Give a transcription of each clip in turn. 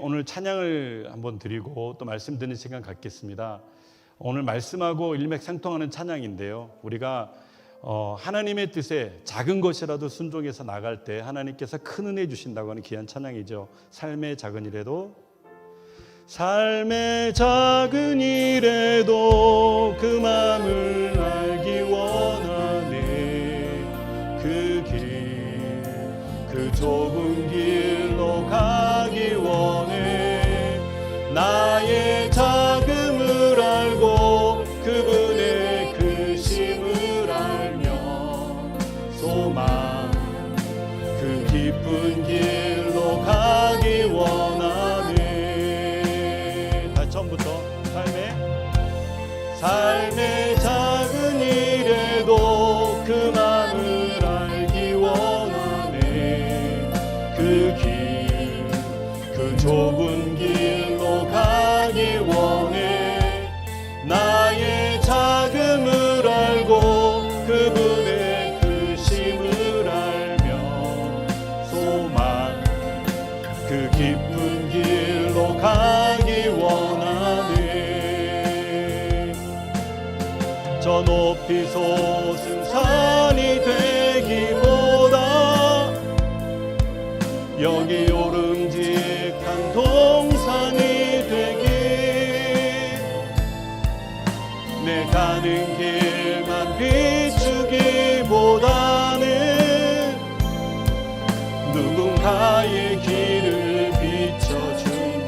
오늘 찬양을 한번 드리고 또 말씀 듣는 시간 갖겠습니다. 오늘 말씀하고 일맥상통하는 찬양인데요. 우리가 하나님의 뜻에 작은 것이라도 순종해서 나갈 때 하나님께서 큰 은혜 주신다고 하는 귀한 찬양이죠. 삶의 작은 일에도, 삶의 작은 일에도 그 마음을 알기 원하네. 그 길, 그 좁은 길로 가기 원해. 나의 작음을 알고 그분의 크심을 알며 소망, 그 깊은 길로 가기 원하네. 다시 처음부터. 삶의 작은 일에도 그 마음을 알기 원하네. 그 길, 그 좁은 길로 가기 원해. 나의 작음을 알고 그분의 크심을 알며 소망, 그 깊은 길로 가기 원하네. 저 높이 솟은 산이 되기보다 여기 오름직한 동산이 되기, 내 가는 길만 비추기보다는 누군가의 길을 비춰준다면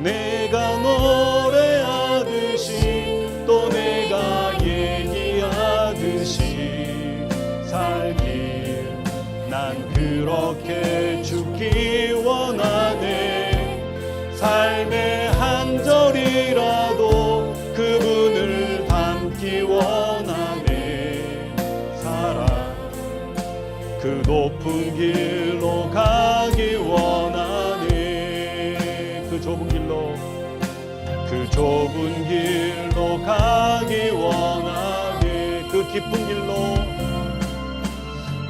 내가 노래하듯이 또 내가 얘기하듯이 살길 난 그렇게 죽기 원하네. 삶의 한 절이라도 그분을 닮기 원하네. 사랑, 그 높은 길로 가기 원하네. 그 좁은 길로, 그 좁은 길로 가기 원하네. 그 깊은 길로,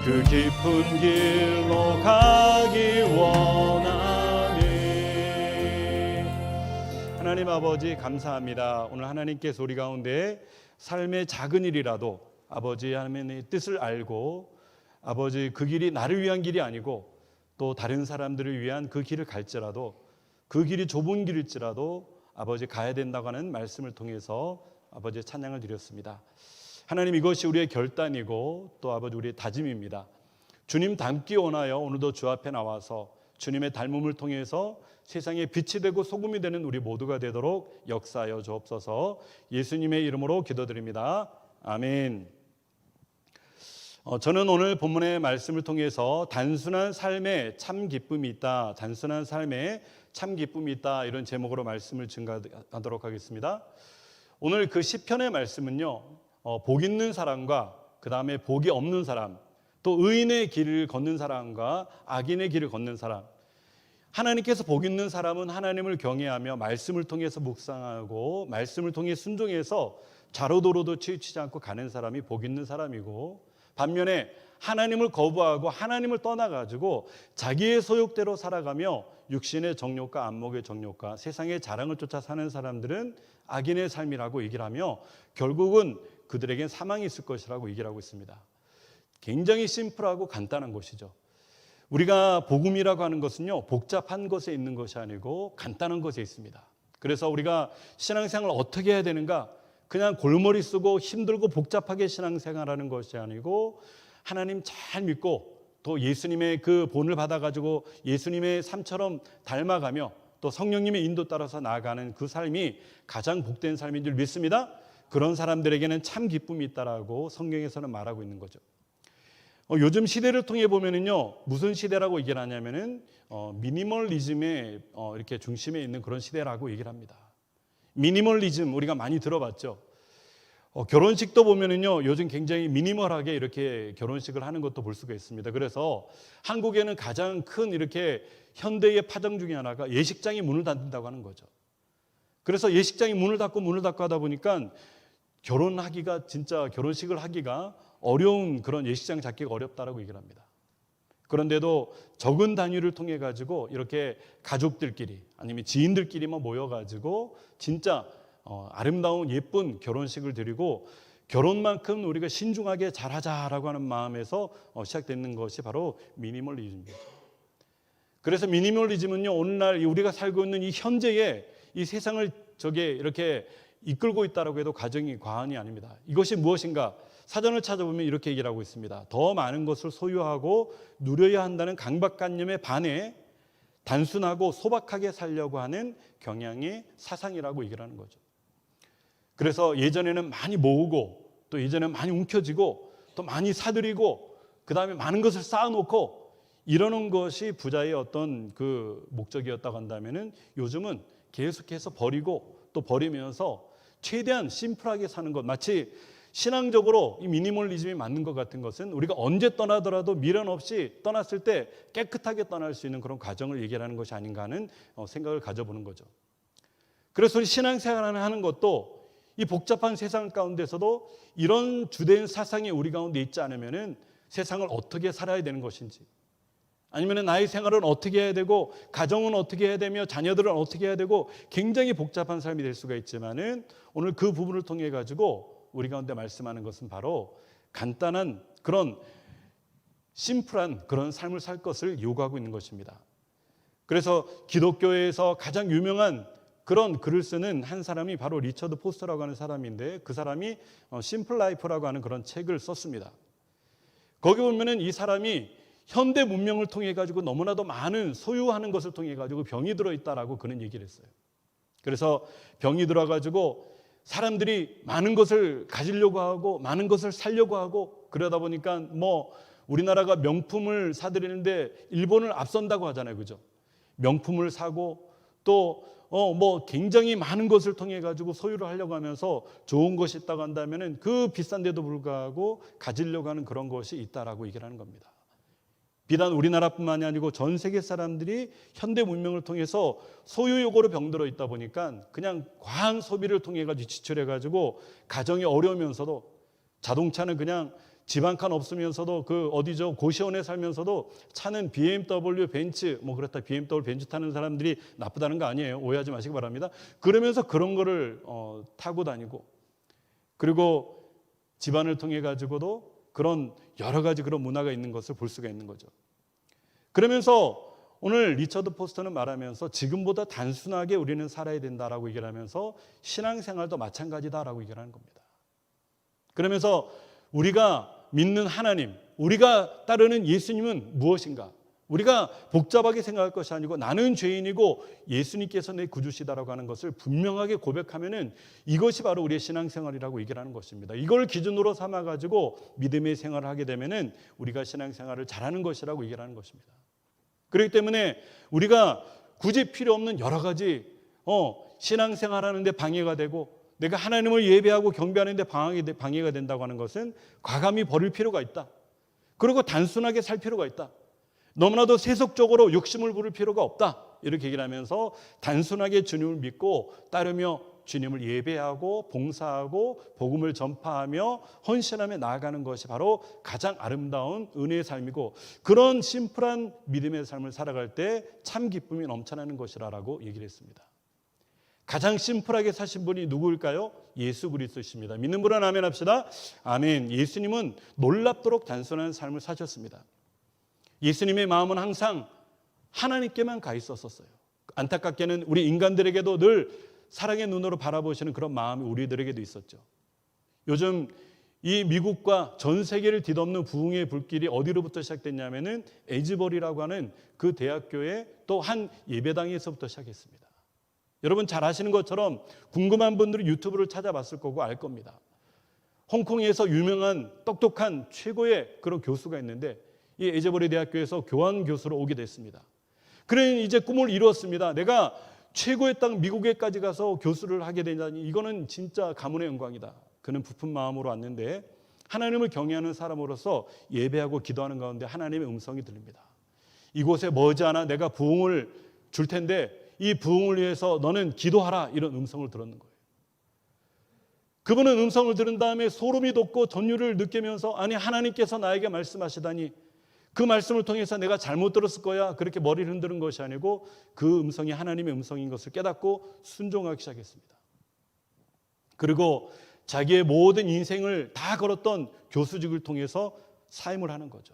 그 깊은 길로 가기 원하네. 하나님 아버지 감사합니다. 오늘 하나님께서 우리 가운데 삶의 작은 일이라도 아버지 하나님의 뜻을 알고 아버지 그 길이 나를 위한 길이 아니고 또 다른 사람들을 위한 그 길을 갈지라도 그 길이 좁은 길일지라도 아버지 가야 된다고 하는 말씀을 통해서 아버지 찬양을 드렸습니다. 하나님, 이것이 우리의 결단이고 또 아버지 우리의 다짐입니다. 주님 닮기 원하여 오늘도 주 앞에 나와서 주님의 닮음을 통해서 세상에 빛이 되고 소금이 되는 우리 모두가 되도록 역사하여 주옵소서. 예수님의 이름으로 기도드립니다. 아멘. 저는 오늘 본문의 말씀을 통해서 단순한 삶에 참 기쁨이 있다, 단순한 삶에 참 기쁨이 있다, 이런 제목으로 말씀을 증가하도록 하겠습니다. 오늘 그 시편의 말씀은요, 복 있는 사람과 그 다음에 복이 없는 사람, 또 의인의 길을 걷는 사람과 악인의 길을 걷는 사람, 하나님께서 복 있는 사람은 하나님을 경외하며 말씀을 통해서 묵상하고 말씀을 통해 순종해서 좌로도로도 치우치지 않고 가는 사람이 복 있는 사람이고, 반면에 하나님을 거부하고 하나님을 떠나가지고 자기의 소욕대로 살아가며 육신의 정욕과 안목의 정욕과 세상의 자랑을 쫓아 사는 사람들은 악인의 삶이라고 얘기를 하며 결국은 그들에겐 사망이 있을 것이라고 얘기를 하고 있습니다. 굉장히 심플하고 간단한 것이죠. 우리가 복음이라고 하는 것은요, 복잡한 것에 있는 것이 아니고 간단한 것에 있습니다. 그래서 우리가 신앙생활을 어떻게 해야 되는가? 그냥 골머리 쓰고 힘들고 복잡하게 신앙생활하는 것이 아니고 하나님 잘 믿고 또 예수님의 그 본을 받아가지고 예수님의 삶처럼 닮아가며 또 성령님의 인도 따라서 나아가는 그 삶이 가장 복된 삶인 줄 믿습니다. 그런 사람들에게는 참 기쁨이 있다라고 성경에서는 말하고 있는 거죠. 요즘 시대를 통해 보면은요, 무슨 시대라고 얘기를 하냐면은 미니멀리즘의 이렇게 중심에 있는 그런 시대라고 얘기를 합니다. 미니멀리즘 우리가 많이 들어봤죠. 결혼식도 보면은요, 요즘 굉장히 미니멀하게 이렇게 결혼식을 하는 것도 볼 수가 있습니다. 그래서 한국에는 가장 큰 이렇게 현대의 파장 중에 하나가 예식장이 문을 닫는다고 하는 거죠. 그래서 예식장이 문을 닫고 하다 보니까 결혼하기가, 진짜 결혼식을 하기가 어려운 그런 예식장 잡기가 어렵다라고 얘기를 합니다. 그런데도 적은 단위를 통해 가지고 이렇게 가족들끼리 아니면 지인들끼리만 모여 가지고 진짜 아름다운 예쁜 결혼식을 드리고 결혼만큼 우리가 신중하게 잘하자라고 하는 마음에서 시작되는 것이 바로 미니멀리즘입니다. 그래서 미니멀리즘은요, 오늘날 우리가 살고 있는 이 현재의 이 세상을 이렇게 이끌고 있다라고 해도 가정이 과언이 아닙니다. 이것이 무엇인가? 사전을 찾아보면 이렇게 얘기를 하고 있습니다. 더 많은 것을 소유하고 누려야 한다는 강박관념에 반해 단순하고 소박하게 살려고 하는 경향의 사상이라고 얘기를 하는 거죠. 그래서 예전에는 많이 모으고 또 예전에는 많이 움켜쥐고 또 많이 사들이고 그 다음에 많은 것을 쌓아놓고 이러는 것이 부자의 어떤 그 목적이었다고 한다면은 요즘은 계속해서 버리고 또 버리면서 최대한 심플하게 사는 것, 마치 신앙적으로 이 미니멀리즘이 맞는 것 같은 것은 우리가 언제 떠나더라도 미련 없이 떠났을 때 깨끗하게 떠날 수 있는 그런 과정을 얘기하는 것이 아닌가 하는 생각을 가져보는 거죠. 그래서 우리 신앙생활을 하는 것도 이 복잡한 세상 가운데서도 이런 주된 사상이 우리 가운데 있지 않으면은 세상을 어떻게 살아야 되는 것인지, 아니면 나의 생활은 어떻게 해야 되고 가정은 어떻게 해야 되며 자녀들은 어떻게 해야 되고 굉장히 복잡한 삶이 될 수가 있지만은 오늘 그 부분을 통해 가지고 우리 가운데 말씀하는 것은 바로 간단한 그런 심플한 그런 삶을 살 것을 요구하고 있는 것입니다. 그래서 기독교에서 가장 유명한 그런 글을 쓰는 한 사람이 바로 리처드 포스터라고 하는 사람인데, 그 사람이 심플 라이프라고 하는 그런 책을 썼습니다. 거기 보면은 이 사람이 현대 문명을 통해 가지고 너무나도 많은 소유하는 것을 통해 가지고 병이 들어 있다라고 그는 얘기를 했어요. 그래서 병이 들어 가지고 사람들이 많은 것을 가지려고 하고 많은 것을 살려고 하고 그러다 보니까 뭐 우리나라가 명품을 사들이는데 일본을 앞선다고 하잖아요. 그죠? 명품을 사고 또 뭐 굉장히 많은 것을 통해 가지고 소유를 하려고 하면서 좋은 것이 있다고 한다면은 그 비싼데도 불구하고 가지려고 하는 그런 것이 있다라고 얘기를 하는 겁니다. 비단 우리나라뿐만이 아니고 전 세계 사람들이 현대 문명을 통해서 소유 욕구로 병들어 있다 보니까 그냥 과한 소비를 통해 가지고 지출해 가지고 가정이 어려우면서도 자동차는 그냥 집 한 칸 없으면서도 고시원에 살면서도 차는 BMW, 벤츠, 뭐 그렇다 BMW, 벤츠 타는 사람들이 나쁘다는 거 아니에요. 오해하지 마시기 바랍니다. 그러면서 그런 거를 타고 다니고, 그리고 집안을 통해 가지고도 그런 여러 가지 그런 문화가 있는 것을 볼 수가 있는 거죠. 그러면서 오늘 리처드 포스터는 말하면서 지금보다 단순하게 우리는 살아야 된다라고 얘기를 하면서 신앙생활도 마찬가지다라고 얘기를 하는 겁니다. 그러면서 우리가 믿는 하나님, 우리가 따르는 예수님은 무엇인가? 우리가 복잡하게 생각할 것이 아니고 나는 죄인이고 예수님께서 내 구주시다라고 하는 것을 분명하게 고백하면은 이것이 바로 우리의 신앙생활이라고 얘기를 하는 것입니다. 이걸 기준으로 삼아가지고 믿음의 생활을 하게 되면은 우리가 신앙생활을 잘하는 것이라고 얘기를 하는 것입니다. 그렇기 때문에 우리가 굳이 필요 없는 여러 가지 신앙생활하는 데 방해가 되고 내가 하나님을 예배하고 경배하는 데 방해가 된다고 하는 것은 과감히 버릴 필요가 있다. 그리고 단순하게 살 필요가 있다. 너무나도 세속적으로 욕심을 부릴 필요가 없다. 이렇게 얘기를 하면서 단순하게 주님을 믿고 따르며 주님을 예배하고 봉사하고 복음을 전파하며 헌신하며 나아가는 것이 바로 가장 아름다운 은혜의 삶이고, 그런 심플한 믿음의 삶을 살아갈 때 참 기쁨이 넘쳐나는 것이라고 얘기를 했습니다. 가장 심플하게 사신 분이 누구일까요? 예수 그리스도십니다. 믿는 분은 아멘 합시다. 아멘. 예수님은 놀랍도록 단순한 삶을 사셨습니다. 예수님의 마음은 항상 하나님께만 가 있었어요. 안타깝게는 우리 인간들에게도 늘 사랑의 눈으로 바라보시는 그런 마음이 우리들에게도 있었죠. 요즘 이 미국과 전 세계를 뒤덮는 부흥의 불길이 어디로부터 시작됐냐면은 에이즈버리라고 하는 그 대학교의 또 한 예배당에서부터 시작했습니다. 여러분 잘 아시는 것처럼 궁금한 분들은 유튜브를 찾아봤을 거고 알 겁니다. 홍콩에서 유명한 똑똑한 최고의 그런 교수가 있는데 이 에이즈버리 대학교에서 교환 교수로 오게 됐습니다. 그는 이제 꿈을 이루었습니다. 내가 최고의 땅 미국에까지 가서 교수를 하게 되다니 이거는 진짜 가문의 영광이다. 그는 부푼 마음으로 왔는데 하나님을 경외하는 사람으로서 예배하고 기도하는 가운데 하나님의 음성이 들립니다. 이곳에 머지않아 내가 부흥을 줄 텐데 이 부흥을 위해서 너는 기도하라, 이런 음성을 들었는 거예요. 그분은 음성을 들은 다음에 소름이 돋고 전율을 느끼면서 아니 하나님께서 나에게 말씀하시다니, 그 말씀을 통해서 내가 잘못 들었을 거야 그렇게 머리를 흔드는 것이 아니고 그 음성이 하나님의 음성인 것을 깨닫고 순종하기 시작했습니다. 그리고 자기의 모든 인생을 다 걸었던 교수직을 통해서 사임을 하는 거죠.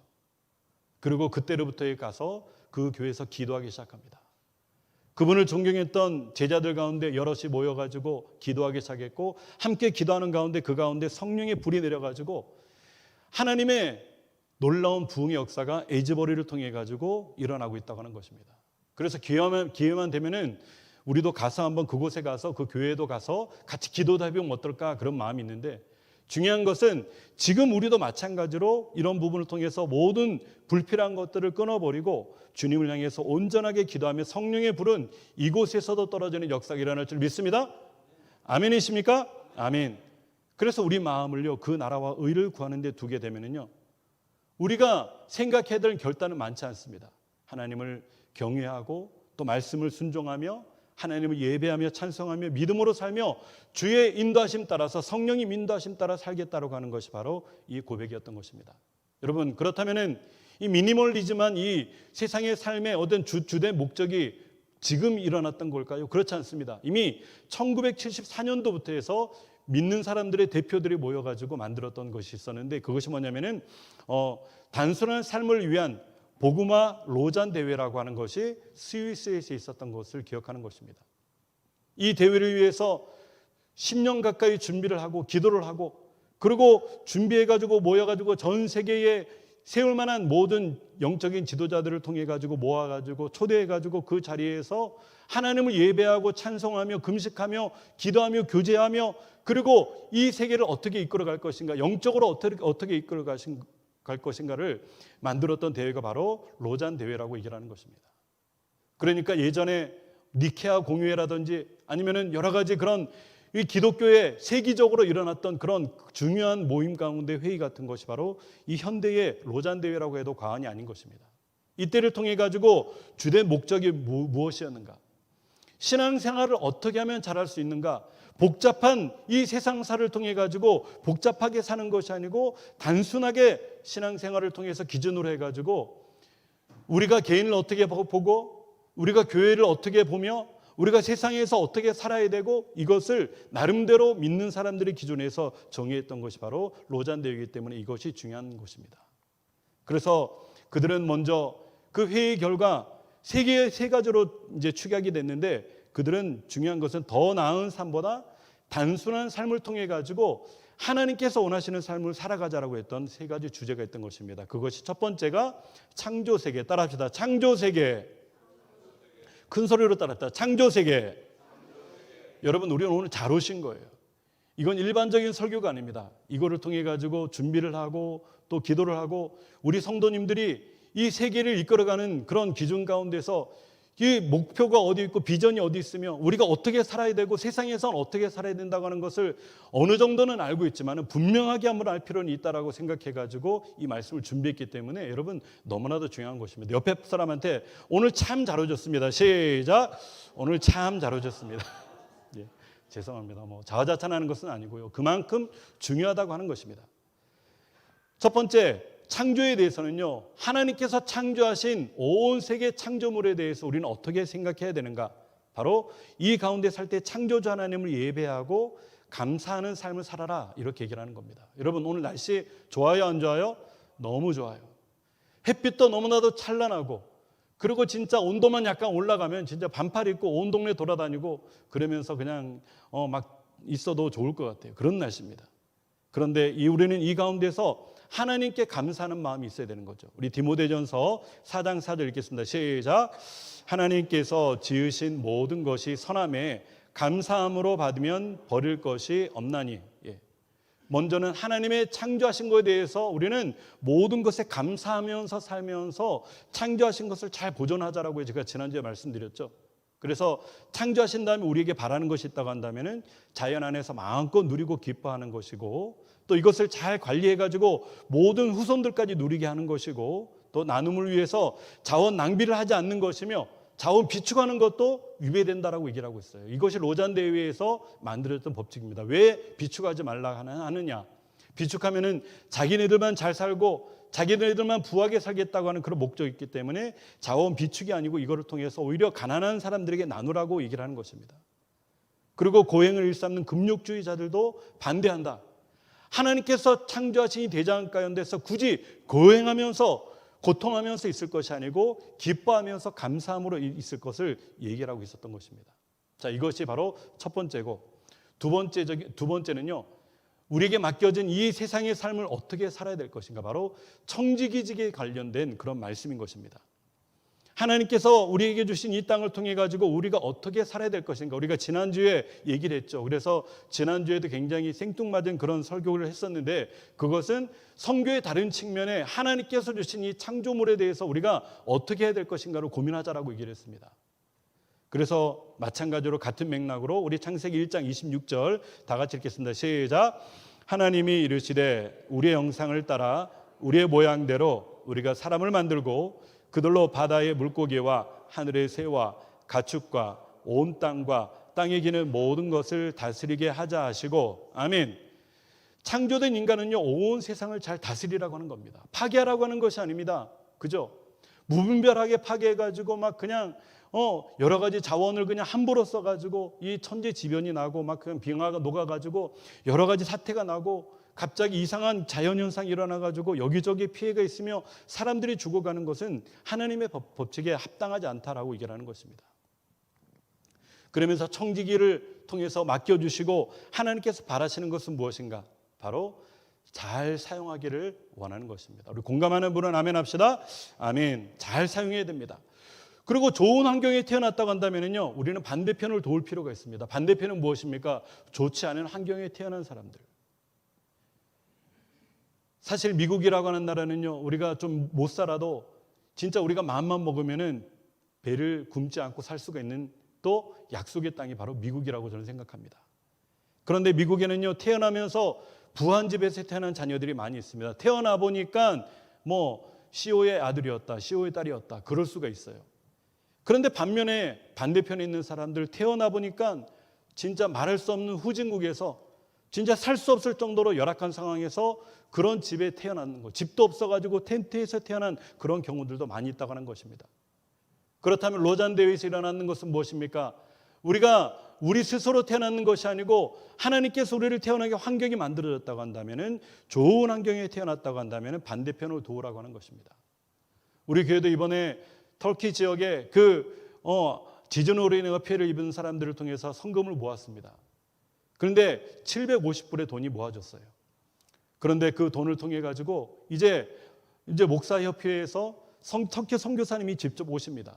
그리고 그때로부터에 가서 그 교회에서 기도하기 시작합니다. 그분을 존경했던 제자들 가운데 여럿이 모여가지고 기도하기 시작했고, 함께 기도하는 가운데 그 가운데 성령의 불이 내려가지고 하나님의 놀라운 부흥의 역사가 에즈버리를 통해 가지고 일어나고 있다고 하는 것입니다. 그래서 기회만 되면은 우리도 가서 한번 그곳에 가서 그 교회도 가서 같이 기도도 해보면 어떨까 그런 마음이 있는데, 중요한 것은 지금 우리도 마찬가지로 이런 부분을 통해서 모든 불필요한 것들을 끊어버리고 주님을 향해서 온전하게 기도하며 성령의 불은 이곳에서도 떨어지는 역사가 일어날 줄 믿습니다. 아멘이십니까? 아멘. 그래서 우리 마음을요, 그 나라와 의를 구하는 데 두게 되면은요, 우리가 생각해야 될 결단은 많지 않습니다. 하나님을 경외하고 또 말씀을 순종하며 하나님을 예배하며 찬송하며 믿음으로 살며 주의 인도하심 따라서, 성령님 인도하심 따라 살겠다고 하는 것이 바로 이 고백이었던 것입니다. 여러분, 그렇다면은 이 미니멀리즘한 이 세상의 삶의 어떤 주된 목적이 지금 일어났던 걸까요? 그렇지 않습니다. 이미 1974년도부터 해서 믿는 사람들의 대표들이 모여가지고 만들었던 것이 있었는데, 그것이 뭐냐면은 단순한 삶을 위한 복음화 로잔 대회라고 하는 것이 스위스에서 있었던 것을 기억하는 것입니다. 이 대회를 위해서 10년 가까이 준비를 하고 기도를 하고, 그리고 준비해가지고 모여가지고 전 세계에 세울 만한 모든 영적인 지도자들을 통해 가지고 모아가지고 초대해가지고 그 자리에서 하나님을 예배하고 찬송하며 금식하며 기도하며 교제하며, 그리고 이 세계를 어떻게 이끌어갈 것인가, 영적으로 어떻게 이끌어갈 것인가를 만들었던 대회가 바로 로잔 대회라고 얘기를 하는 것입니다. 그러니까 예전에 니케아 공회라든지 아니면은 여러 가지 그런 이 기독교에 세계적으로 일어났던 그런 중요한 모임 가운데 회의 같은 것이 바로 이 현대의 로잔 대회라고 해도 과언이 아닌 것입니다. 이때를 통해 가지고 주된 목적이 무엇이었는가? 신앙생활을 어떻게 하면 잘할 수 있는가? 복잡한 이 세상사를 통해 가지고 복잡하게 사는 것이 아니고 단순하게 신앙생활을 통해서 기준으로 해가지고 우리가 개인을 어떻게 보고 우리가 교회를 어떻게 보며 우리가 세상에서 어떻게 살아야 되고, 이것을 나름대로 믿는 사람들의 기준에서 정의했던 것이 바로 로잔 대회이기 때문에 이것이 중요한 것입니다. 그래서 그들은 먼저 그 회의 결과 세 가지로 이제 축약이 됐는데, 그들은 중요한 것은 더 나은 삶보다 단순한 삶을 통해 가지고 하나님께서 원하시는 삶을 살아가자라고 했던 세 가지 주제가 있던 것입니다. 그것이 첫 번째가 창조세계. 따라합시다. 창조세계. 큰 소리로 따랐다. 창조세계. 여러분, 우리는 오늘 잘 오신 거예요. 이건 일반적인 설교가 아닙니다. 이거를 통해 가지고 준비를 하고 또 기도를 하고 우리 성도님들이 이 세계를 이끌어가는 그런 기준 가운데서 이 목표가 어디 있고 비전이 어디 있으며 우리가 어떻게 살아야 되고 세상에서는 어떻게 살아야 된다고 하는 것을 어느 정도는 알고 있지만 분명하게 한번 알 필요는 있다라고 생각해가지고 이 말씀을 준비했기 때문에 여러분 너무나도 중요한 것입니다. 옆에 사람한테 오늘 참 잘 오셨습니다. 시작. 오늘 참 잘 오셨습니다. 예, 죄송합니다. 자화자찬하는 것은 아니고요. 그만큼 중요하다고 하는 것입니다. 첫 번째, 창조에 대해서는요, 하나님께서 창조하신 온 세계 창조물에 대해서 우리는 어떻게 생각해야 되는가? 바로 이 가운데 살 때 창조주 하나님을 예배하고 감사하는 삶을 살아라, 이렇게 얘기를 하는 겁니다. 여러분, 오늘 날씨 좋아요, 안 좋아요? 너무 좋아요. 햇빛도 너무나도 찬란하고, 그리고 진짜 온도만 약간 올라가면 진짜 반팔 입고 온 동네 돌아다니고 그러면서 그냥 막 있어도 좋을 것 같아요. 그런 날씨입니다. 그런데 우리는 이 가운데서 하나님께 감사하는 마음이 있어야 되는 거죠. 우리 디모데전서 4장 4절 읽겠습니다. 시작. 하나님께서 지으신 모든 것이 선함에 감사함으로 받으면 버릴 것이 없나니. 예. 먼저는 하나님의 창조하신 것에 대해서 우리는 모든 것에 감사하면서 살면서 창조하신 것을 잘 보존하자라고 제가 지난주에 말씀드렸죠. 그래서 창조하신 다음에 우리에게 바라는 것이 있다고 한다면 자연 안에서 마음껏 누리고 기뻐하는 것이고, 또 이것을 잘 관리해가지고 모든 후손들까지 누리게 하는 것이고, 또 나눔을 위해서 자원 낭비를 하지 않는 것이며 자원 비축하는 것도 위배된다라고 얘기를 하고 있어요. 이것이 로잔 대회에서 만들어졌던 법칙입니다. 왜 비축하지 말라 하느냐? 비축하면은 자기네들만 잘 살고 자기네들만 부하게 살겠다고 하는 그런 목적이 있기 때문에 자원 비축이 아니고 이거를 통해서 오히려 가난한 사람들에게 나누라고 얘기를 하는 것입니다. 그리고 고행을 일삼는 금욕주의자들도 반대한다. 하나님께서 창조하신 이 대장 가운데서 굳이 고행하면서 고통하면서 있을 것이 아니고 기뻐하면서 감사함으로 있을 것을 얘기를 하고 있었던 것입니다. 자, 이것이 바로 첫 번째고, 두 번째는요, 우리에게 맡겨진 이 세상의 삶을 어떻게 살아야 될 것인가, 바로 청지기직에 관련된 그런 말씀인 것입니다. 하나님께서 우리에게 주신 이 땅을 통해 가지고 우리가 어떻게 살아야 될 것인가, 우리가 지난주에 얘기를 했죠. 그래서 지난주에도 굉장히 생뚱맞은 그런 설교를 했었는데, 그것은 성교의 다른 측면에 하나님께서 주신 이 창조물에 대해서 우리가 어떻게 해야 될 것인가를 고민하자라고 얘기를 했습니다. 그래서 마찬가지로 같은 맥락으로 우리 창세기 1장 26절 다 같이 읽겠습니다. 시작. 하나님이 이르시되 우리의 형상을 따라 우리의 모양대로 우리가 사람을 만들고 그들로 바다의 물고기와 하늘의 새와 가축과 온 땅과 땅에 기는 모든 것을 다스리게 하자 하시고, 아멘. 창조된 인간은요, 온 세상을 잘 다스리라고 하는 겁니다. 파괴하라고 하는 것이 아닙니다. 그죠? 무분별하게 파괴해가지고 막 그냥 여러 가지 자원을 그냥 함부로 써가지고 이 천재지변이 나고 막 그냥 빙하가 녹아가지고 여러 가지 사태가 나고 갑자기 이상한 자연현상이 일어나가지고 여기저기 피해가 있으며 사람들이 죽어가는 것은 하나님의 법칙에 합당하지 않다라고 얘기를 하는 것입니다. 그러면서 청지기를 통해서 맡겨주시고 하나님께서 바라시는 것은 무엇인가? 바로 잘 사용하기를 원하는 것입니다. 우리 공감하는 분은 아멘 합시다. 아멘. 잘 사용해야 됩니다. 그리고 좋은 환경에 태어났다고 한다면요, 우리는 반대편을 도울 필요가 있습니다. 반대편은 무엇입니까? 좋지 않은 환경에 태어난 사람들. 사실 미국이라고 하는 나라는요, 우리가 좀 못 살아도 진짜 우리가 마음만 먹으면은 배를 굶지 않고 살 수가 있는 또 약속의 땅이 바로 미국이라고 저는 생각합니다. 그런데 미국에는요, 태어나면서 부한 집에서 태어난 자녀들이 많이 있습니다. 태어나 보니까 뭐 CEO의 아들이었다, CEO의 딸이었다, 그럴 수가 있어요. 그런데 반면에 반대편에 있는 사람들 태어나 보니까 진짜 말할 수 없는 후진국에서 진짜 살 수 없을 정도로 열악한 상황에서 그런 집에 태어나는 것, 집도 없어가지고 텐트에서 태어난 그런 경우들도 많이 있다고 하는 것입니다. 그렇다면 로잔 대회에서 일어나는 것은 무엇입니까? 우리가 우리 스스로 태어나는 것이 아니고 하나님께서 우리를 태어나게 환경이 만들어졌다고 한다면은, 좋은 환경에 태어났다고 한다면은 반대편을 도우라고 하는 것입니다. 우리 교회도 이번에 터키 지역에 지진으로 인해 피해를 입은 사람들을 통해서 성금을 모았습니다. 그런데 750불의 돈이 모아졌어요. 그런데 그 돈을 통해 가지고 이제 목사협회에서 터키 선교사님이 직접 오십니다.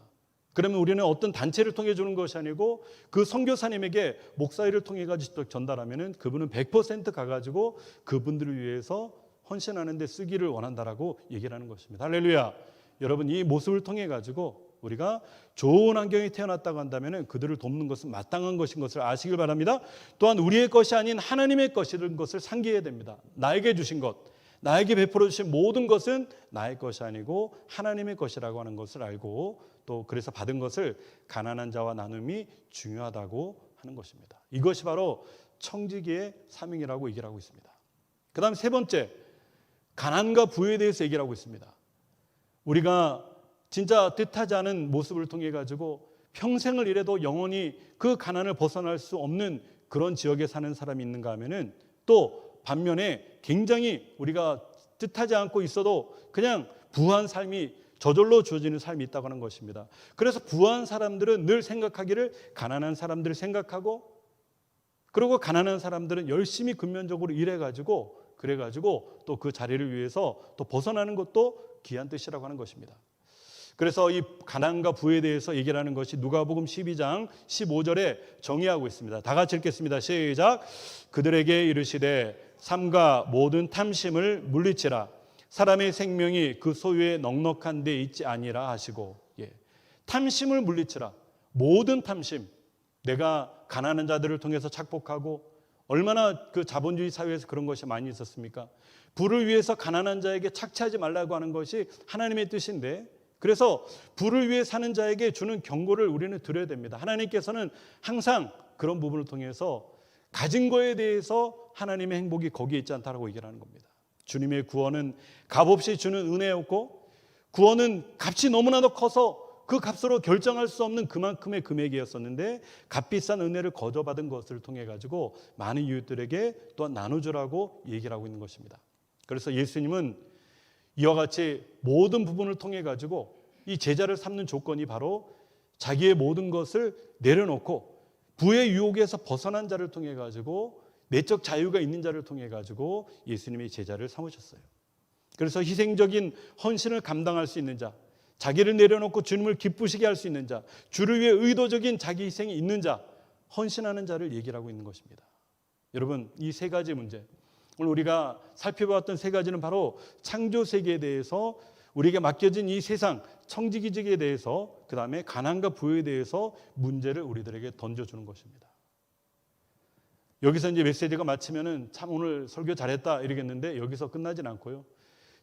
그러면 우리는 어떤 단체를 통해 주는 것이 아니고 그 선교사님에게 목사일을 통해 가지고 전달하면은 그분은 100% 가가지고 그분들을 위해서 헌신하는 데 쓰기를 원한다라고 얘기를 하는 것입니다. 할렐루야. 여러분, 이 모습을 통해 가지고 우리가 좋은 환경에 태어났다고 한다면 그들을 돕는 것은 마땅한 것인 것을 아시길 바랍니다. 또한 우리의 것이 아닌 하나님의 것이라는 것을 상기해야 됩니다. 나에게 주신 것, 나에게 베풀어 주신 모든 것은 나의 것이 아니고 하나님의 것이라고 하는 것을 알고, 또 그래서 받은 것을 가난한 자와 나눔이 중요하다고 하는 것입니다. 이것이 바로 청지기의 사명이라고 얘기를 하고 있습니다. 그 다음 세 번째, 가난과 부에 대해서 얘기를 하고 있습니다. 우리가 진짜 뜻하지 않은 모습을 통해 가지고 평생을 일해도 영원히 그 가난을 벗어날 수 없는 그런 지역에 사는 사람이 있는가 하면은, 또 반면에 굉장히 우리가 뜻하지 않고 있어도 그냥 부한 삶이 저절로 주어지는 삶이 있다고 하는 것입니다. 그래서 부한 사람들은 늘 생각하기를 가난한 사람들을 생각하고, 그리고 가난한 사람들은 열심히 근면적으로 일해가지고 그래가지고 또 그 자리를 위해서 또 벗어나는 것도 귀한 뜻이라고 하는 것입니다. 그래서 이 가난과 부에 대해서 얘기를 하는 것이 누가복음 12장 15절에 정의하고 있습니다. 다 같이 읽겠습니다. 시작. 그들에게 이르시되 삼가 모든 탐심을 물리치라. 사람의 생명이 그 소유에 넉넉한 데 있지 아니라 하시고. 탐심을 물리치라. 모든 탐심. 내가 가난한 자들을 통해서 착복하고, 얼마나 그 자본주의 사회에서 그런 것이 많이 있었습니까? 부를 위해서 가난한 자에게 착취하지 말라고 하는 것이 하나님의 뜻인데, 그래서 부를 위해 사는 자에게 주는 경고를 우리는 들어야 됩니다. 하나님께서는 항상 그런 부분을 통해서 가진 거에 대해서 하나님의 행복이 거기에 있지 않다라고 얘기를 하는 겁니다. 주님의 구원은 값없이 주는 은혜였고 구원은 값이 너무나도 커서 그 값으로 결정할 수 없는 그만큼의 금액이었었는데 값비싼 은혜를 거저받은 것을 통해 가지고 많은 이웃들에게 또한 나눠주라고 얘기를 하고 있는 것입니다. 그래서 예수님은 이와 같이 모든 부분을 통해 가지고 이 제자를 삼는 조건이 바로 자기의 모든 것을 내려놓고 부의 유혹에서 벗어난 자를 통해 가지고 내적 자유가 있는 자를 통해 가지고 예수님의 제자를 삼으셨어요. 그래서 희생적인 헌신을 감당할 수 있는 자, 자기를 내려놓고 주님을 기쁘시게 할 수 있는 자, 주를 위해 의도적인 자기 희생이 있는 자, 헌신하는 자를 얘기를 하고 있는 것입니다. 여러분, 이 세 가지 문제, 오늘 우리가 살펴보았던 세 가지는 바로 창조 세계에 대해서 우리에게 맡겨진 이 세상 청지기직에 대해서, 그 다음에 가난과 부에 대해서 문제를 우리들에게 던져주는 것입니다. 여기서 이제 메시지가 마치면은 참 오늘 설교 잘했다 이러겠는데 여기서 끝나진 않고요.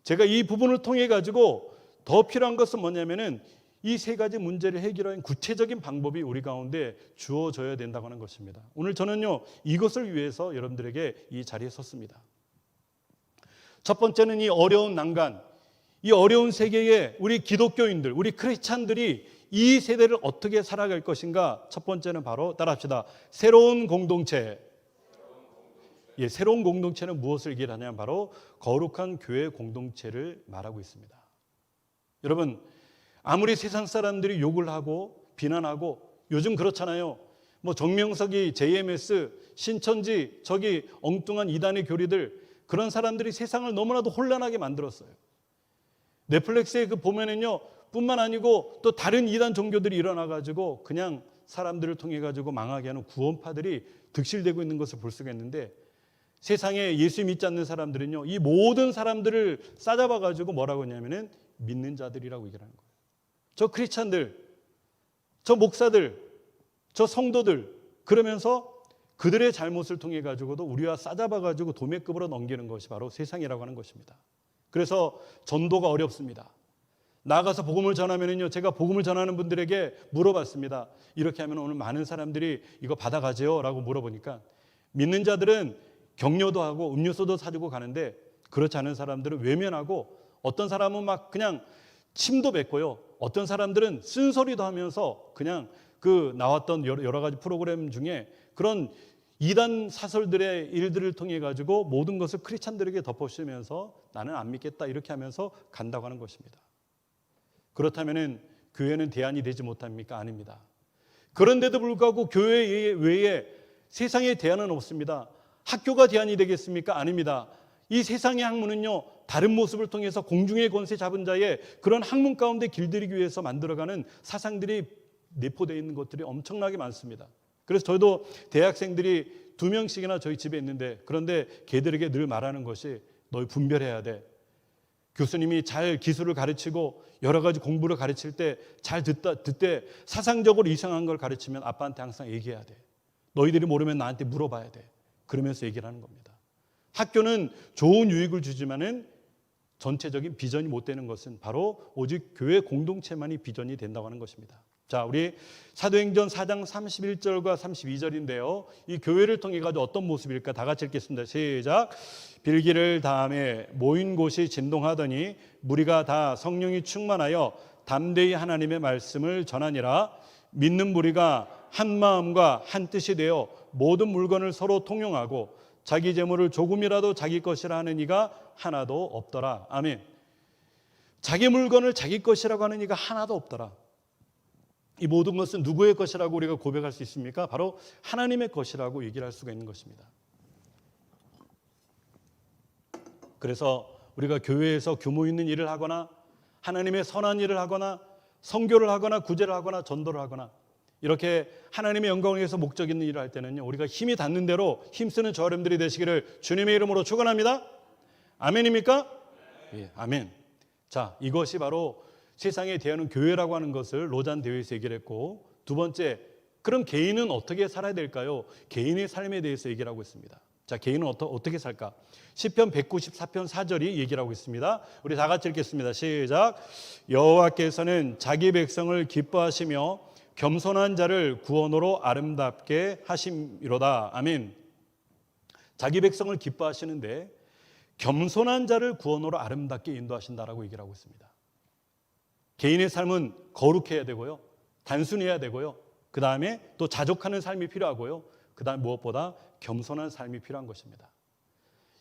제가 이 부분을 통해 가지고 더 필요한 것은 뭐냐면은 이 세 가지 문제를 해결하는 구체적인 방법이 우리 가운데 주어져야 된다고 하는 것입니다. 오늘 저는요, 이것을 위해서 여러분들에게 이 자리에 섰습니다. 첫 번째는 이 어려운 난간, 이 어려운 세계에 우리 기독교인들, 우리 크리스찬들이 이 세대를 어떻게 살아갈 것인가. 첫 번째는 바로 따라합시다. 새로운 공동체. 예, 새로운 공동체는 무엇을 얘기하냐면 바로 거룩한 교회 공동체를 말하고 있습니다. 여러분, 아무리 세상 사람들이 욕을 하고 비난하고 요즘 그렇잖아요. 뭐 정명석이 JMS, 신천지, 저기 엉뚱한 이단의 교리들, 그런 사람들이 세상을 너무나도 혼란하게 만들었어요. 넷플릭스에 그 보면은요, 뿐만 아니고 또 다른 이단 종교들이 일어나가지고 그냥 사람들을 통해 가지고 망하게 하는 구원파들이 득실되고 있는 것을 볼 수가 있는데, 세상에 예수 믿지 않는 사람들은요, 이 모든 사람들을 싸잡아 가지고 뭐라고 하냐면은 믿는 자들이라고 얘기를 하는 거예요. 저 크리스찬들, 저 목사들, 저 성도들, 그러면서 그들의 잘못을 통해 가지고도 우리와 싸잡아 가지고 도매급으로 넘기는 것이 바로 세상이라고 하는 것입니다. 그래서 전도가 어렵습니다. 나가서 복음을 전하면은요, 제가 복음을 전하는 분들에게 물어봤습니다. 이렇게 하면 오늘 많은 사람들이 이거 받아가죠? 라고 물어보니까 믿는 자들은 격려도 하고 음료수도 사주고 가는데 그렇지 않은 사람들은 외면하고, 어떤 사람은 막 그냥 침도 뱉고요. 어떤 사람들은 쓴소리도 하면서 그냥 그 나왔던 여러 가지 프로그램 중에 그런 이단 사설들의 일들을 통해 가지고 모든 것을 크리스찬들에게 덮어씌우면서 나는 안 믿겠다 이렇게 하면서 간다고 하는 것입니다. 그렇다면은 교회는 대안이 되지 못합니까? 아닙니다. 그런데도 불구하고 교회 외에 세상에 대안은 없습니다. 학교가 대안이 되겠습니까? 아닙니다. 이 세상의 학문은요, 다른 모습을 통해서 공중의 권세 잡은 자의 그런 학문 가운데 길들이기 위해서 만들어가는 사상들이 내포되어 있는 것들이 엄청나게 많습니다. 그래서 저도 대학생들이 2명씩이나 저희 집에 있는데, 그런데 걔들에게 늘 말하는 것이 너희 분별해야 돼. 교수님이 잘 기술을 가르치고 여러 가지 공부를 가르칠 때 잘 듣되 사상적으로 이상한 걸 가르치면 아빠한테 항상 얘기해야 돼. 너희들이 모르면 나한테 물어봐야 돼. 그러면서 얘기를 하는 겁니다. 학교는 좋은 유익을 주지만은 전체적인 비전이 못 되는 것은 바로 오직 교회 공동체만이 비전이 된다고 하는 것입니다. 자, 우리 사도행전 4장 31절과 32절인데요. 이 교회를 통해 가지고 어떤 모습일까? 다 같이 읽겠습니다. 시작. 빌기를 다음에 모인 곳이 진동하더니 무리가 다 성령이 충만하여 담대히 하나님의 말씀을 전하니라. 믿는 무리가 한 마음과 한 뜻이 되어 모든 물건을 서로 통용하고 자기 재물을 조금이라도 자기 것이라 하는 이가 하나도 없더라. 아멘. 자기 물건을 자기 것이라고 하는 이가 하나도 없더라. 이 모든 것은 누구의 것이라고 우리가 고백할 수 있습니까? 바로 하나님의 것이라고 얘기를 할 수가 있는 것입니다. 그래서 우리가 교회에서 규모 있는 일을 하거나 하나님의 선한 일을 하거나 선교를 하거나 구제를 하거나 전도를 하거나 이렇게 하나님의 영광을 위해서 목적 있는 일을 할 때는요, 우리가 힘이 닿는 대로 힘쓰는 저 여러분들이 되시기를 주님의 이름으로 축원합니다. 아멘입니까? 예, 아멘. 자, 이것이 바로 세상에 대하는 교회라고 하는 것을 로잔 대회에서 얘기를 했고, 두 번째, 그럼 개인은 어떻게 살아야 될까요? 개인의 삶에 대해서 얘기를 하고 있습니다. 자, 개인은 어떻게 살까? 시편 194편 4절이 얘기를 하고 있습니다. 우리 다 같이 읽겠습니다. 시작. 여호와께서는 자기 백성을 기뻐하시며 겸손한 자를 구원으로 아름답게 하심이로다. 아멘. 자기 백성을 기뻐하시는데 겸손한 자를 구원으로 아름답게 인도하신다라고 얘기를 하고 있습니다. 개인의 삶은 거룩해야 되고요. 단순해야 되고요. 그 다음에 또 자족하는 삶이 필요하고요. 그 다음에 무엇보다 겸손한 삶이 필요한 것입니다.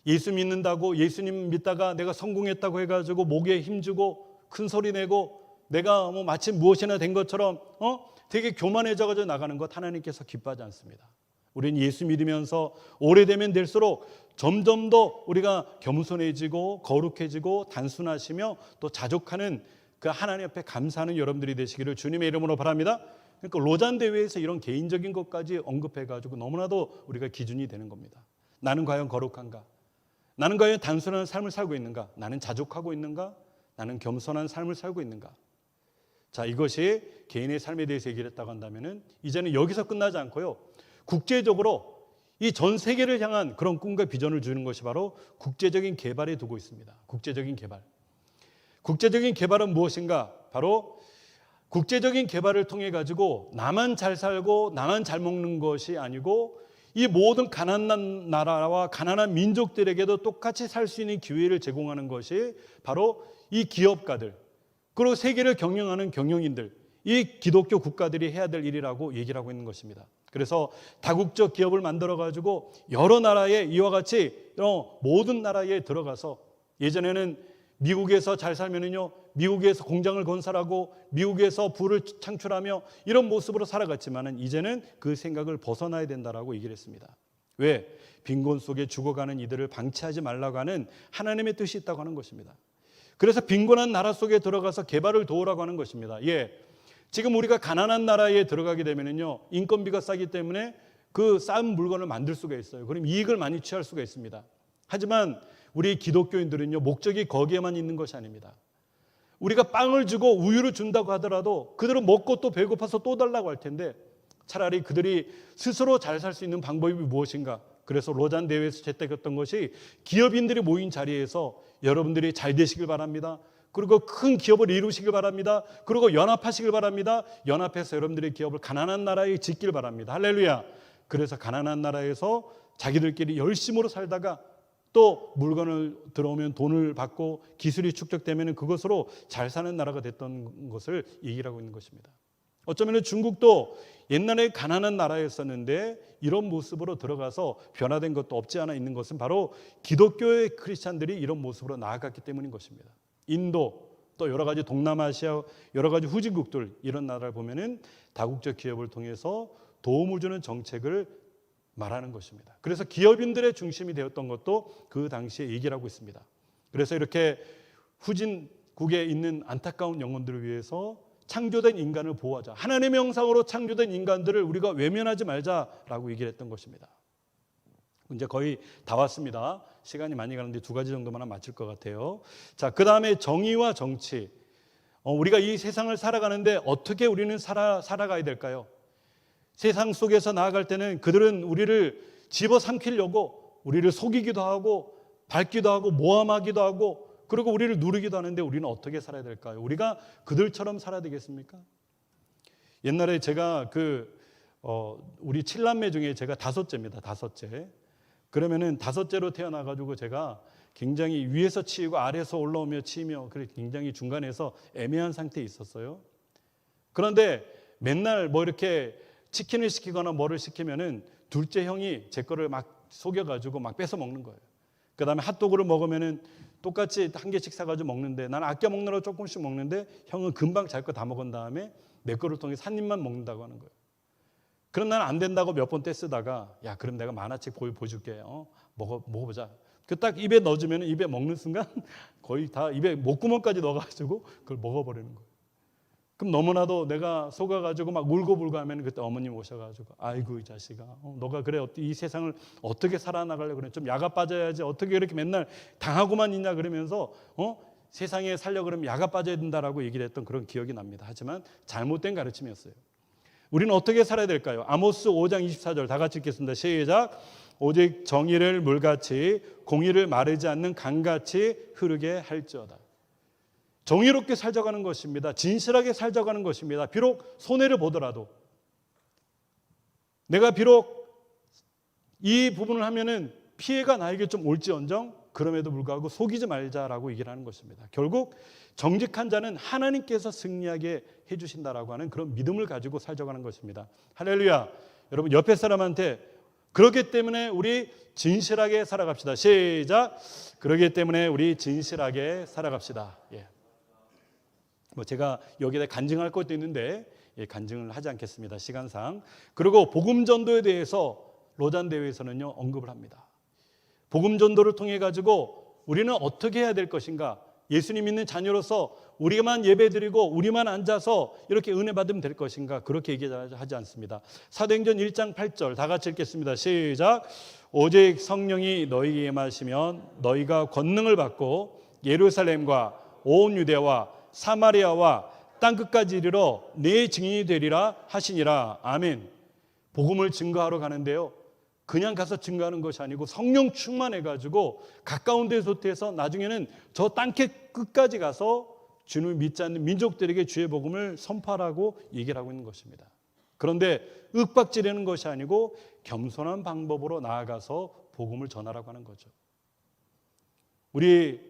예수 믿는다고, 예수님 믿다가 내가 성공했다고 해가지고 목에 힘주고 큰 소리 내고 내가 마치 무엇이나 된 것처럼 되게 교만해져가지고 나가는 것 하나님께서 기뻐하지 않습니다. 우리는 예수 믿으면서 오래되면 될수록 점점 더 우리가 겸손해지고 거룩해지고 단순하시며 또 자족하는 그 하나님 앞에 감사하는 여러분들이 되시기를 주님의 이름으로 바랍니다. 그러니까 로잔 대회에서 이런 개인적인 것까지 언급해가지고 너무나도 우리가 기준이 되는 겁니다. 나는 과연 거룩한가? 나는 과연 단순한 삶을 살고 있는가? 나는 자족하고 있는가? 나는 겸손한 삶을 살고 있는가? 자, 이것이 개인의 삶에 대해서 얘기를 했다고 한다면은 이제는 여기서 끝나지 않고요. 국제적으로 이 전 세계를 향한 그런 꿈과 비전을 주는 것이 바로 국제적인 개발에 두고 있습니다. 국제적인 개발. 국제적인 개발은 무엇인가? 바로 국제적인 개발을 통해 가지고 나만 잘 살고 나만 잘 먹는 것이 아니고 이 모든 가난한 나라와 가난한 민족들에게도 똑같이 살 수 있는 기회를 제공하는 것이 바로 이 기업가들, 그리고 세계를 경영하는 경영인들, 이 기독교 국가들이 해야 될 일이라고 얘기를 하고 있는 것입니다. 그래서 다국적 기업을 만들어 가지고 여러 나라에 이와 같이 모든 나라에 들어가서, 예전에는 미국에서 잘 살면은요, 미국에서 공장을 건설하고 미국에서 부를 창출하며 이런 모습으로 살아갔지만은 이제는 그 생각을 벗어나야 된다라고 얘기를 했습니다. 왜? 빈곤 속에 죽어가는 이들을 방치하지 말라고 하는 하나님의 뜻이 있다고 하는 것입니다. 그래서 빈곤한 나라 속에 들어가서 개발을 도우라고 하는 것입니다. 지금 우리가 가난한 나라에 들어가게 되면은요, 인건비가 싸기 때문에 그 싼 물건을 만들 수가 있어요. 그럼 이익을 많이 취할 수가 있습니다. 하지만 우리 기독교인들은요, 목적이 거기에만 있는 것이 아닙니다. 우리가 빵을 주고 우유를 준다고 하더라도 그들은 먹고 또 배고파서 또 달라고 할 텐데, 차라리 그들이 스스로 잘 살 수 있는 방법이 무엇인가? 그래서 로잔 대회에서 채택했던 것이 기업인들이 모인 자리에서 여러분들이 잘 되시길 바랍니다. 그리고 큰 기업을 이루시길 바랍니다. 그리고 연합하시길 바랍니다. 연합해서 여러분들의 기업을 가난한 나라에 짓길 바랍니다. 할렐루야. 그래서 가난한 나라에서 자기들끼리 열심으로 살다가 또 물건을 들어오면 돈을 받고 기술이 축적되면 그것으로 잘 사는 나라가 됐던 것을 얘기를 하고 있는 것입니다. 어쩌면 중국도 옛날에 가난한 나라였었는데 이런 모습으로 들어가서 변화된 것도 없지 않아 있는 것은 바로 기독교의 크리스찬들이 이런 모습으로 나아갔기 때문인 것입니다. 인도, 또 여러 가지 동남아시아 여러 가지 후진국들, 이런 나라를 보면은 다국적 기업을 통해서 도움을 주는 정책을 말하는 것입니다. 그래서 기업인들의 중심이 되었던 것도 그 당시에 얘기를 하고 있습니다. 그래서 이렇게 후진국에 있는 안타까운 영혼들을 위해서 창조된 인간을 보호하자, 하나님의 형상으로 창조된 인간들을 우리가 외면하지 말자라고 얘기를 했던 것입니다. 이제 거의 다 왔습니다. 시간이 많이 가는데 두 가지 정도만 맞출 것 같아요. 자, 그 다음에 정의와 정치. 우리가 이 세상을 살아가는데 어떻게 우리는 살아가야 될까요? 세상 속에서 나아갈 때는 그들은 우리를 집어삼키려고 우리를 속이기도 하고 밟기도 하고 모함하기도 하고 그리고 우리를 누르기도 하는데 우리는 어떻게 살아야 될까요? 우리가 그들처럼 살아야 되겠습니까? 옛날에 제가 우리 7남매 중에 제가 다섯째입니다. 다섯째. 그러면은 다섯째로 태어나가지고 제가 굉장히 위에서 치이고 아래에서 올라오며 치이며 그래 굉장히 중간에서 애매한 상태에 있었어요. 그런데 맨날 뭐 이렇게 치킨을 시키거나 뭐를 시키면은 둘째 형이 제 거를 막 속여가지고 막 뺏어 먹는 거예요. 그 다음에 핫도그를 먹으면은 똑같이 한 개씩 사가지고 먹는데 나는 아껴 먹느라고 조금씩 먹는데 형은 금방 자기 거 다 먹은 다음에 내 거를 통해서 한 입만 먹는다고 하는 거예요. 그럼 나는 안 된다고 몇 번 떼쓰다가 야 그럼 내가 만화책 보여줄게. 먹어보자. 그 딱 입에 넣어주면 입에 먹는 순간 거의 다 입에 목구멍까지 넣어가지고 그걸 먹어버리는 거예요. 그럼 너무나도 내가 속아가지고 막 울고불고 하면 그때 어머님 오셔가지고 아이고 이 자식아 너가 그래 이 세상을 어떻게 살아나가려고 그래 좀 야가 빠져야지 어떻게 이렇게 맨날 당하고만 있냐 그러면서 세상에 살려고 그러면 야가 빠져야 된다라고 얘기를 했던 그런 기억이 납니다. 하지만 잘못된 가르침이었어요. 우리는 어떻게 살아야 될까요? 아모스 5장 24절 다 같이 읽겠습니다. 시작. 오직 정의를 물같이 공의를 마르지 않는 강같이 흐르게 할지어다. 정의롭게 살져가는 것입니다. 진실하게 살져가는 것입니다. 비록 손해를 보더라도 내가 비록 이 부분을 하면은 피해가 나에게 좀 올지언정 그럼에도 불구하고 속이지 말자라고 얘기를 하는 것입니다. 결국 정직한 자는 하나님께서 승리하게 해주신다라고 하는 그런 믿음을 가지고 살져가는 것입니다. 할렐루야. 여러분 옆에 사람한테 그렇기 때문에 우리 진실하게 살아갑시다. 시작. 그렇기 때문에 우리 진실하게 살아갑시다. 예. 뭐 제가 여기에 간증할 것도 있는데 간증을 하지 않겠습니다. 시간상. 그리고 복음 전도에 대해서 로잔 대회에서는요 언급을 합니다. 복음 전도를 통해 가지고 우리는 어떻게 해야 될 것인가? 예수님 믿는 자녀로서 우리만 예배드리고 우리만 앉아서 이렇게 은혜 받으면 될 것인가? 그렇게 얘기하지 않습니다. 사도행전 1장 8절 다 같이 읽겠습니다. 시작. 오직 성령이 너희에게 임하시면 너희가 권능을 받고 예루살렘과 온 유대와 사마리아와 땅끝까지 이르러 내 증인이 되리라 하시니라. 아멘. 복음을 증거하러 가는데요, 그냥 가서 증거하는 것이 아니고 성령 충만해가지고 가까운 데서부터 나중에는 저 땅끝 끝까지 가서 주님을 믿지 않는 민족들에게 주의 복음을 선포하라고 얘기를 하고 있는 것입니다. 그런데 윽박지르는 것이 아니고 겸손한 방법으로 나아가서 복음을 전하라고 하는 거죠. 우리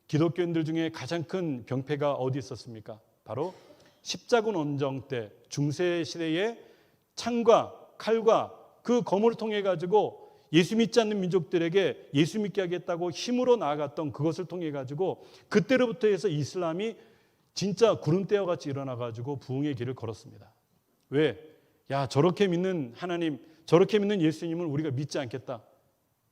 기독교인들 중에 가장 큰 병폐가 어디 있었습니까? 바로 십자군 원정 때 중세 시대에 창과 칼과 그 검을 통해 가지고 예수 믿지 않는 민족들에게 예수 믿게 하겠다고 힘으로 나아갔던 그것을 통해 가지고 그때로부터 해서 이슬람이 진짜 구름대와 같이 일어나 가지고 부흥의 길을 걸었습니다. 왜? 야, 저렇게 믿는 하나님, 저렇게 믿는 예수님을 우리가 믿지 않겠다.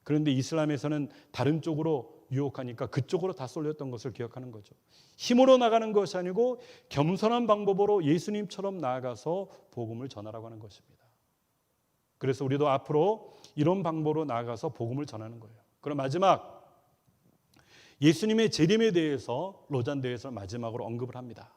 그런데 이슬람에서는 다른 쪽으로 유혹하니까 그쪽으로 다 쏠렸던 것을 기억하는 거죠. 힘으로 나가는 것이 아니고 겸손한 방법으로 예수님처럼 나아가서 복음을 전하라고 하는 것입니다. 그래서 우리도 앞으로 이런 방법으로 나아가서 복음을 전하는 거예요. 그럼 마지막, 예수님의 재림에 대해서 로잔 대회에서 마지막으로 언급을 합니다.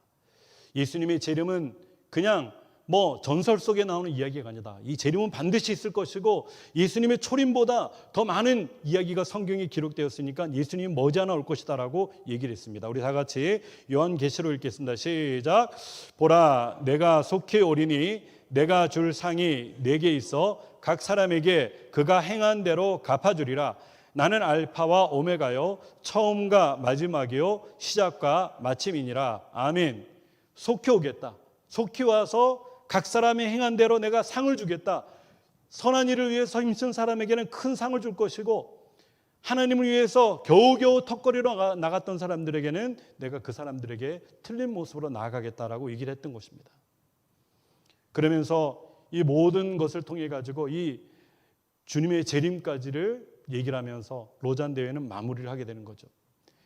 예수님의 재림은 그냥 뭐 전설 속에 나오는 이야기가 아니다. 이 재림은 반드시 있을 것이고 예수님의 초림보다 더 많은 이야기가 성경에 기록되었으니까 예수님이 머지않아 올 것이다라고 얘기를 했습니다. 우리 다 같이 요한계시록 읽겠습니다. 시작. 보라, 내가 속히 오리니 내가 줄 상이 내게 있어 각 사람에게 그가 행한 대로 갚아주리라. 나는 알파와 오메가요 처음과 마지막이요 시작과 마침이니라. 아멘. 속히 오겠다. 속히 와서 각 사람이 행한 대로 내가 상을 주겠다. 선한 일을 위해서 힘쓴 사람에게는 큰 상을 줄 것이고 하나님을 위해서 겨우겨우 턱걸이로 나갔던 사람들에게는 내가 그 사람들에게 틀린 모습으로 나아가겠다라고 얘기를 했던 것입니다. 그러면서 이 모든 것을 통해 가지고 이 주님의 재림까지를 얘기를 하면서 로잔 대회는 마무리를 하게 되는 거죠.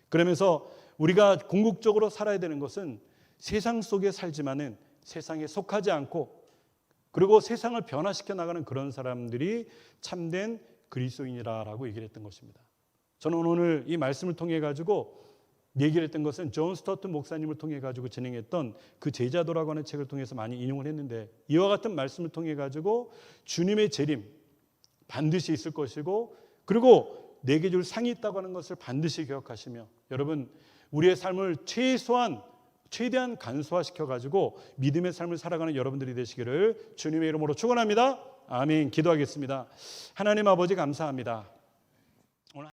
그러면서 우리가 궁극적으로 살아야 되는 것은 세상 속에 살지만은 세상에 속하지 않고 그리고 세상을 변화시켜 나가는 그런 사람들이 참된 그리스도인이라고 얘기를 했던 것입니다. 저는 오늘 이 말씀을 통해 가지고 얘기를 했던 것은 존 스토트 목사님을 통해 가지고 진행했던 그 제자도라고 하는 책을 통해서 많이 인용을 했는데, 이와 같은 말씀을 통해 가지고 주님의 재림 반드시 있을 것이고 그리고 내게 줄 상이 있다고 하는 것을 반드시 기억하시며 여러분 우리의 삶을 최대한 간소화시켜 가지고 믿음의 삶을 살아가는 여러분들이 되시기를 주님의 이름으로 축원합니다. 아멘. 기도하겠습니다. 하나님 아버지 감사합니다.